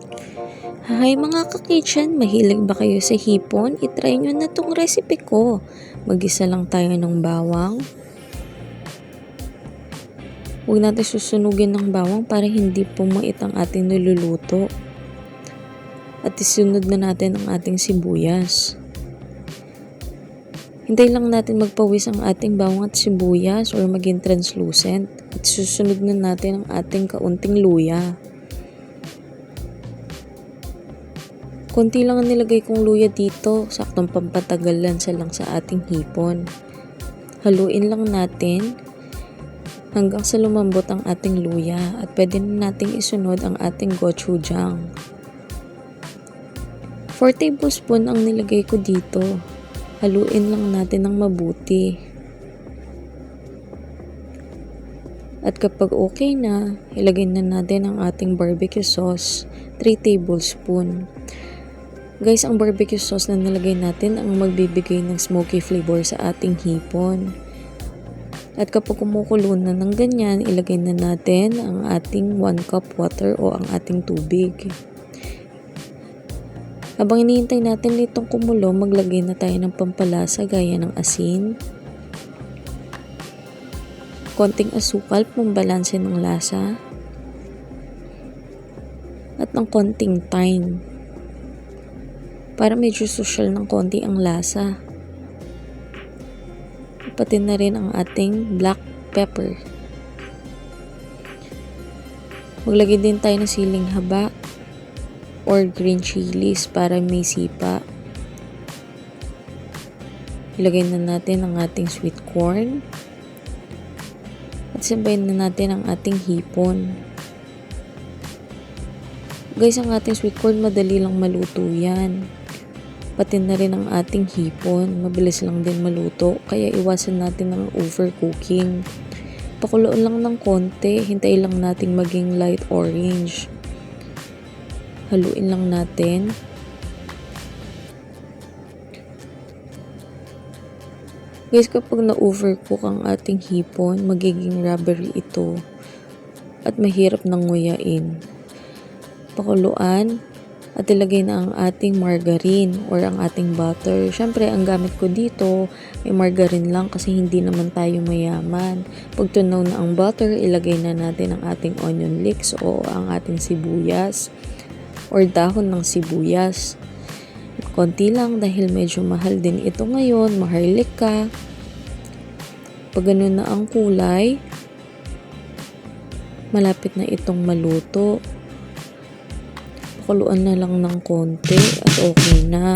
Hi mga ka-kitchen, mahilig ba kayo sa hipon? I-try nyo na tong recipe ko. Mag-isa lang tayo ng bawang. Huwag natin susunugin ng bawang para hindi pumait ang ating niluluto. At isunod na natin ang ating sibuyas. Hintay lang natin magpawis ang ating bawang at sibuyas or maging translucent. At susunod na natin ang ating kaunting luya. Konti lang ang nilagay kong luya dito, saktong pampatagal lang sa ating hipon. Haluin lang natin hanggang sa lumambot ang ating luya at pwede na nating isunod ang ating gochujang. 4 tablespoon ang nilagay ko dito. Haluin lang natin ng mabuti. At kapag okay na, ilagay na natin ang ating barbecue sauce, 3 tablespoon. Guys, ang barbecue sauce na nilagay natin ang magbibigay ng smoky flavor sa ating hipon. At kapag kumukulo na ng ganyan, ilagay na natin ang ating 1 cup water o ang ating tubig. Habang hinihintay natin itong kumulo, maglagay na tayo ng pampalasa gaya ng asin, konting asukal, pambalanse ng lasa, at ng konting thyme. Para medyo social ng konti ang lasa. Pati na rin ang ating black pepper. Maglagay din tayo ng siling haba or green chilies para may sipa. Ilagay na natin ang ating sweet corn. At sabayin na natin ang ating hipon. Guys, ang ating sweet corn madali lang maluto yan. Pati na rin ang ating hipon, mabilis lang din maluto, kaya iwasan natin ang overcooking. Pakuloan lang ng konti, hintay lang nating maging light orange. Haluin lang natin. Guys, kapag na-overcook ang ating hipon, magiging rubbery ito at mahirap nang nguyain. Pakuluan at ilagay na ang ating margarine or ang ating butter. Syempre, ang gamit ko dito ay margarine lang kasi hindi naman tayo mayaman. Pag tunaw na ang butter, ilagay na natin ang ating onion leeks o ang ating sibuyas or dahon ng sibuyas. Konti lang dahil medyo mahal din ito ngayon, maharlika. Pag ganun na ang kulay, malapit na itong maluto. Pakuluan na lang ng konti at okay na.